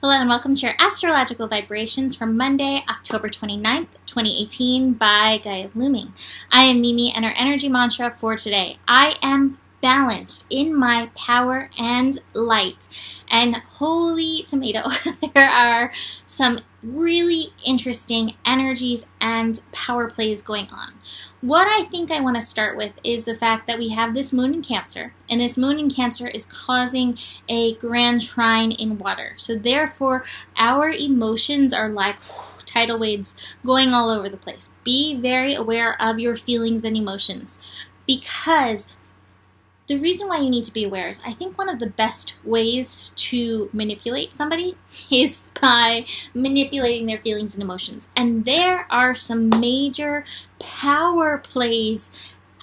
Hello and welcome to your astrological vibrations for Monday, October 29th, 2018 by Gaia Blooming. I am Mimi and our energy mantra for today: I am balanced in my power and light. And holy tomato, there are some really interesting energies and power plays going on. What I think I want to start with is the fact that we have this moon in Cancer, and this moon in Cancer is causing a grand trine in water. So therefore, our emotions are like tidal waves going all over the place. Be very aware of your feelings and emotions, because the reason why you need to be aware is I think one of the best ways to manipulate somebody is by manipulating their feelings and emotions. And there are some major power plays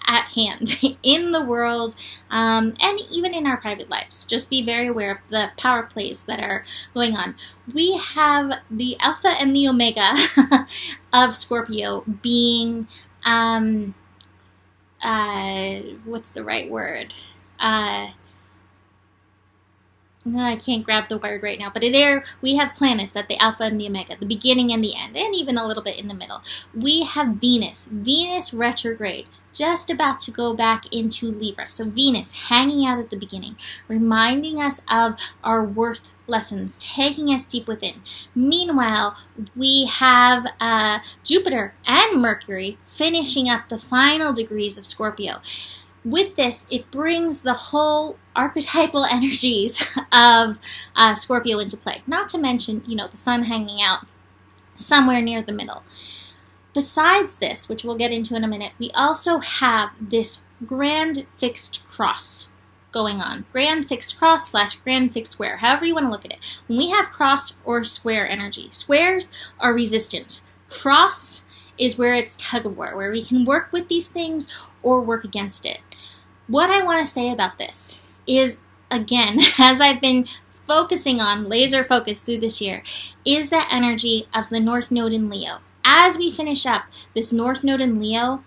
at hand in the world and even in our private lives. Just be very aware of the power plays that are going on. We have the Alpha and the Omega of Scorpio being what's the right word? I can't grab the word right now, but there we have planets at the Alpha and the Omega, the beginning and the end, and even a little bit in the middle. We have Venus retrograde, just about to go back into Libra. So Venus hanging out at the beginning, reminding us of our worth lessons, taking us deep within. Meanwhile, we have Jupiter and Mercury finishing up the final degrees of Scorpio. With this, it brings the whole archetypal energies of Scorpio into play. Not to mention, the sun hanging out somewhere near the middle. Besides this, which we'll get into in a minute, we also have this grand fixed cross going on. Grand fixed cross / grand fixed square, however you want to look at it. When we have cross or square energy, squares are resistant. Cross is where it's tug of war, where we can work with these things or work against it. What I want to say about this is, again, as I've been focusing on, laser focus through this year, is that energy of the North Node in Leo. As we finish up this North Node in Leo,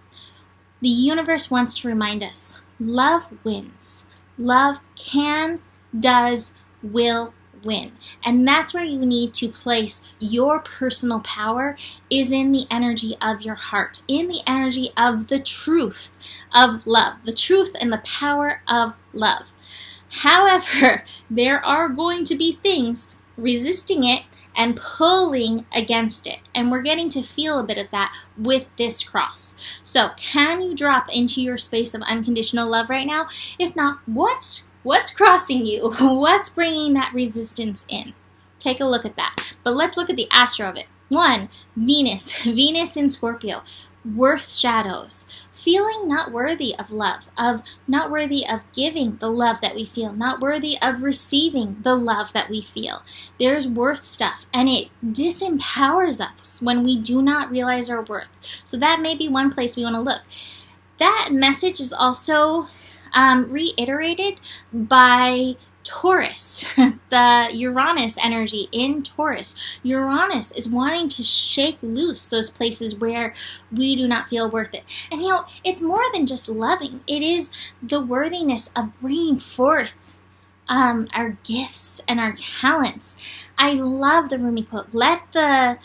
the universe wants to remind us, love wins. Love can, does, will win. And that's where you need to place your personal power, is in the energy of your heart, in the energy of the truth of love, the truth and the power of love. However, there are going to be things resisting it and pulling against it. And we're getting to feel a bit of that with this cross. So can you drop into your space of unconditional love right now? If not, what's crossing you? What's bringing that resistance in? Take a look at that. But let's look at the astro of it. 1, Venus. Venus in Scorpio. Worth shadows. Feeling not worthy of love, of not worthy of giving the love that we feel, not worthy of receiving the love that we feel. There's worth stuff, and it disempowers us when we do not realize our worth. So that may be one place we want to look. That message is also reiterated by Taurus, the Uranus energy in Taurus. Uranus is wanting to shake loose those places where we do not feel worth it. And it's more than just loving. It is the worthiness of bringing forth our gifts and our talents. I love the Rumi quote, let the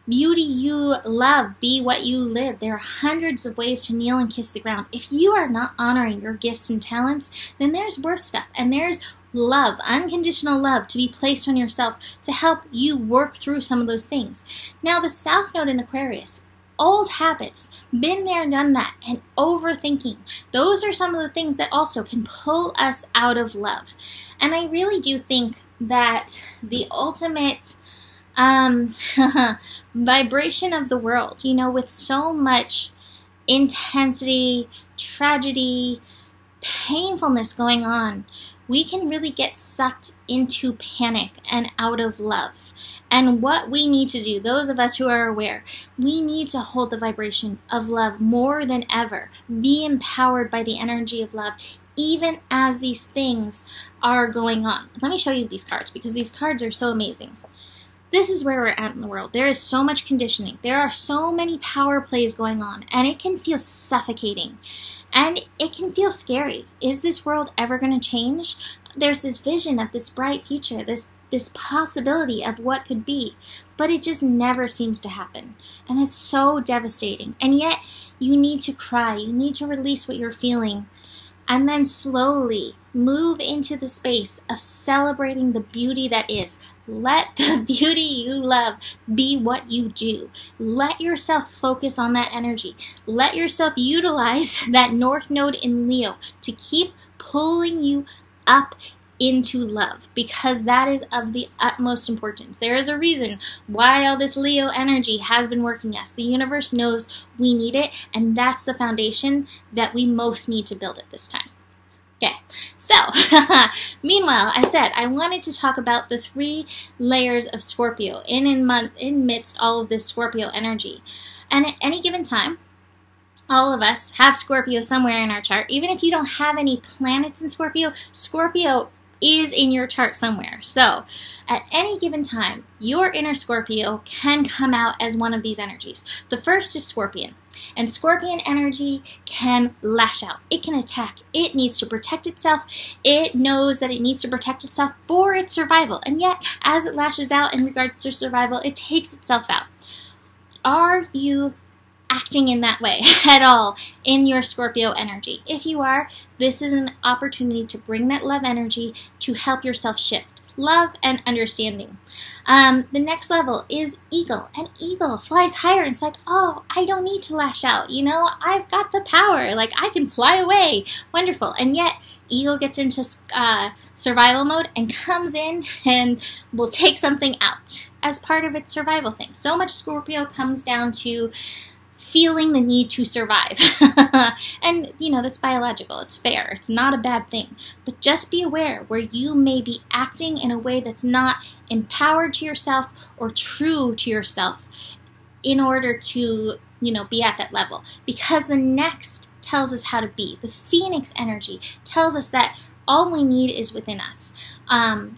beauty you love be what you live. There are hundreds of ways to kneel and kiss the ground. If you are not honoring your gifts and talents, then there's worth stuff, and there's love, unconditional love to be placed on yourself to help you work through some of those things. Now, the South Node in Aquarius, old habits, been there, done that, and overthinking. Those are some of the things that also can pull us out of love. And I really do think that the ultimate vibration of the world, with so much intensity, tragedy, painfulness going on, we can really get sucked into panic and out of love. And what we need to do, those of us who are aware, we need to hold the vibration of love more than ever. Be empowered by the energy of love, even as these things are going on. Let me show you these cards, because these cards are so amazing. This is where we're at in the world. There is so much conditioning. There are so many power plays going on, and it can feel suffocating. And it can feel scary. Is this world ever going to change? There's this vision of this bright future, this this possibility of what could be, but it just never seems to happen. And it's so devastating. And yet you need to cry. You need to release what you're feeling. And then slowly move into the space of celebrating the beauty that is. Let the beauty you love be what you do. Let yourself focus on that energy. Let yourself utilize that North Node in Leo to keep pulling you up into love, because that is of the utmost importance. There is a reason why all this Leo energy has been working us. The universe knows we need it, and that's the foundation that we most need to build at this time. Okay, so meanwhile, I said I wanted to talk about the 3 layers of Scorpio amidst all of this Scorpio energy. And at any given time, all of us have Scorpio somewhere in our chart. Even if you don't have any planets in Scorpio, Scorpio is in your chart somewhere. So at any given time, your inner Scorpio can come out as one of these energies. The first is Scorpion. And Scorpion energy can lash out. It can attack. It needs to protect itself. It knows that it needs to protect itself for its survival. And yet, as it lashes out in regards to survival, it takes itself out. Are you acting in that way at all in your Scorpio energy? If you are, this is an opportunity to bring that love energy to help yourself shift. Love and understanding. The next level is Eagle. And Eagle flies higher. And it's like, oh, I don't need to lash out. You know, I've got the power. Like, I can fly away. Wonderful. And yet, Eagle gets into survival mode and comes in and will take something out as part of its survival thing. So much Scorpio comes down to feeling the need to survive. And, you know, that's biological. It's fair. It's not a bad thing. But just be aware where you may be acting in a way that's not empowered to yourself or true to yourself in order to, you know, be at that level. Because the next tells us how to be. The Phoenix energy tells us that all we need is within us.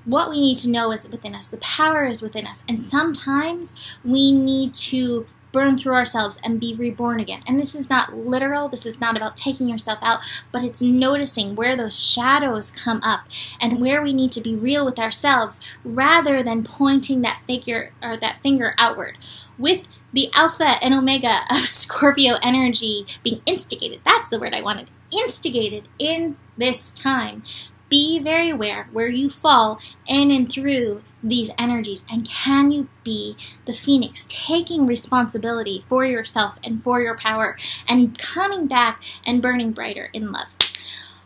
What we need to know is within us. The power is within us. And sometimes we need to burn through ourselves and be reborn again. And this is not literal. This is not about taking yourself out, but it's noticing where those shadows come up and where we need to be real with ourselves rather than pointing that finger outward. With the Alpha and Omega of Scorpio energy being instigated, that's the word I wanted, instigated in this time. Be very aware where you fall in and through these energies, and can you be the Phoenix, taking responsibility for yourself and for your power and coming back and burning brighter in love.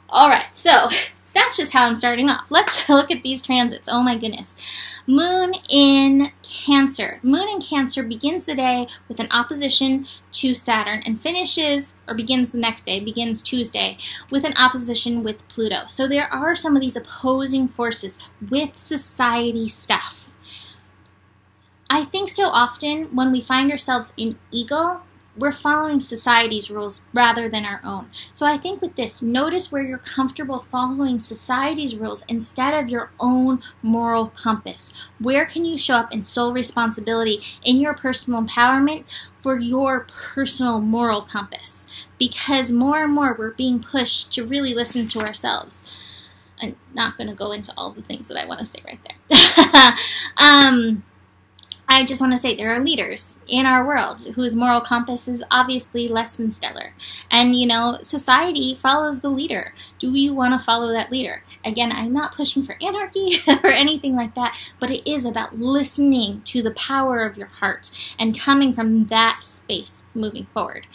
All right, so that's just how I'm starting off. Let's look at these transits. Oh my goodness. Moon in Cancer. Moon in Cancer begins the day with an opposition to Saturn and begins the next day, begins Tuesday, with an opposition with Pluto. So there are some of these opposing forces with society stuff. I think so often when we find ourselves in Eagle, we're following society's rules rather than our own. So I think with this, notice where you're comfortable following society's rules instead of your own moral compass. Where can you show up in sole responsibility in your personal empowerment for your personal moral compass? Because more and more we're being pushed to really listen to ourselves. I'm not going to go into all the things that I want to say right there. I just want to say there are leaders in our world whose moral compass is obviously less than stellar. And, you know, society follows the leader. Do you want to follow that leader? Again, I'm not pushing for anarchy or anything like that, but it is about listening to the power of your heart and coming from that space moving forward.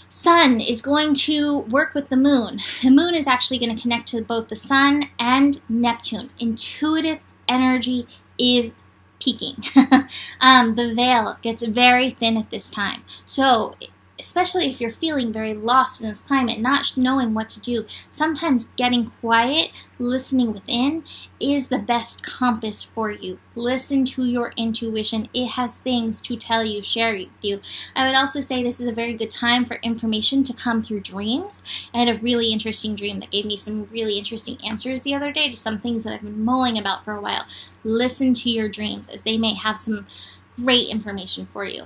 Sun is going to work with the moon. The moon is actually going to connect to both the sun and Neptune. Intuitive energy is peaking. The veil gets very thin at this time. So, especially if you're feeling very lost in this climate, not knowing what to do, sometimes getting quiet, listening within is the best compass for you. Listen to your intuition. It has things to tell you, share with you. I would also say this is a very good time for information to come through dreams. I had a really interesting dream that gave me some really interesting answers the other day to some things that I've been mulling about for a while. Listen to your dreams, as they may have some great information for you.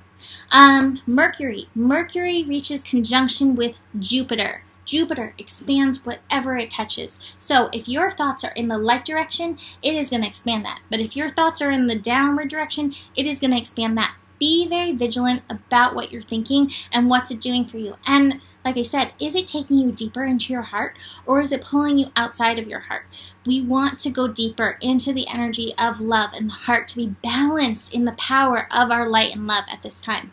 Mercury reaches conjunction with Jupiter Jupiter expands whatever it touches. So if your thoughts are in the light direction, it is going to expand that. But if your thoughts are in the downward direction, it is going to expand that. Be very vigilant about what you're thinking and what's it doing for you. And like I said, is it taking you deeper into your heart, or is it pulling you outside of your heart? We want to go deeper into the energy of love and the heart to be balanced in the power of our light and love at this time.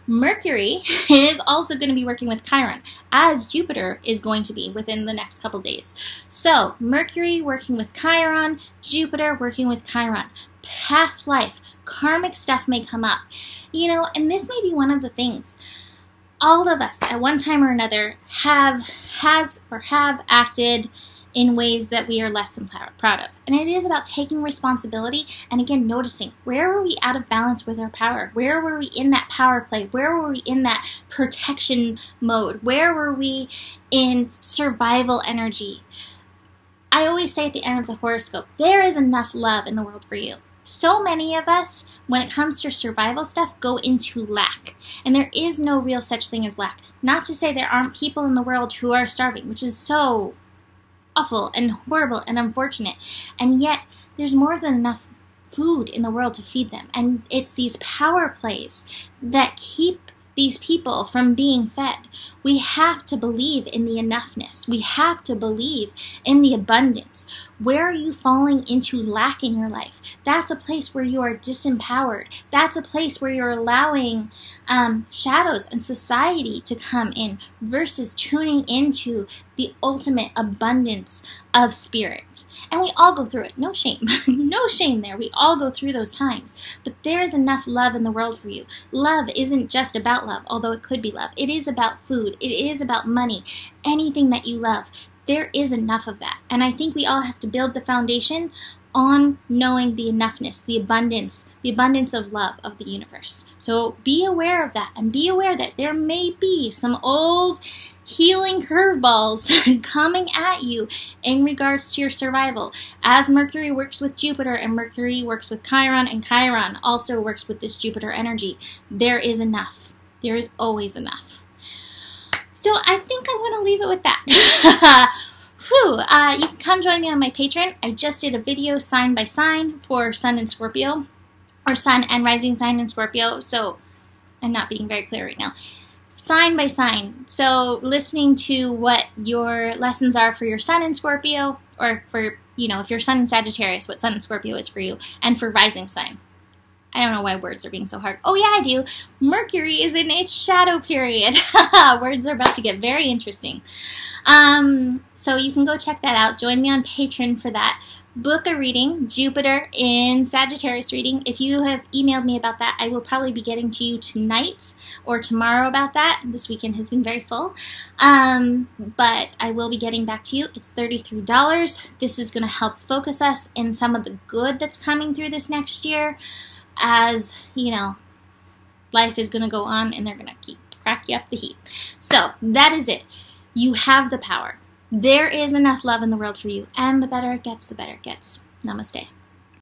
Mercury is also going to be working with Chiron, as Jupiter is going to be within the next couple days. So Mercury working with Chiron, Jupiter working with Chiron. Past life, karmic stuff may come up. And this may be one of the things. All of us at one time or another have acted in ways that we are less than proud of. And it is about taking responsibility and, again, noticing, where were we out of balance with our power? Where were we in that power play? Where were we in that protection mode? Where were we in survival energy? I always say at the end of the horoscope, there is enough love in the world for you. So many of us, when it comes to survival stuff, go into lack. And there is no real such thing as lack. Not to say there aren't people in the world who are starving, which is so awful and horrible and unfortunate. And yet, there's more than enough food in the world to feed them. And it's these power plays that keep these people from being fed. We have to believe in the enoughness. We have to believe in the abundance. Where are you falling into lack in your life? That's a place where you are disempowered. That's a place where you're allowing shadows and society to come in versus tuning into the ultimate abundance of spirit. And we all go through it. No shame. No shame there. We all go through those times. But there is enough love in the world for you. Love isn't just about love, although it could be love. It is about food. It is about money. Anything that you love. There is enough of that. And I think we all have to build the foundation on knowing the enoughness, the abundance of love of the universe. So be aware of that, and be aware that there may be some old healing curveballs coming at you in regards to your survival. As Mercury works with Jupiter and Mercury works with Chiron, and Chiron also works with this Jupiter energy, there is enough. There is always enough. So I think I'm going to leave it with that. You can come join me on my Patreon. I just did a video sign by sign for Sun and Scorpio, or Sun and Rising Sign in Scorpio, so I'm not being very clear right now. Sign by sign, so listening to what your lessons are for your Sun in Scorpio, or for, if your Sun in Sagittarius, what Sun in Scorpio is for you, and for Rising Sign. I don't know why words are being so hard. Oh yeah, I do. Mercury is in its shadow period. Words are about to get very interesting. So you can go check that out. Join me on Patreon for that. Book a reading, Jupiter in Sagittarius reading. If you have emailed me about that, I will probably be getting to you tonight or tomorrow about that. This weekend has been very full. But I will be getting back to you. It's $33. This is going to help focus us in some of the good that's coming through this next year. As, life is going to go on, and they're going to keep crack you up the heat. So that is it. You have the power. There is enough love in the world for you, and the better it gets, the better it gets. Namaste.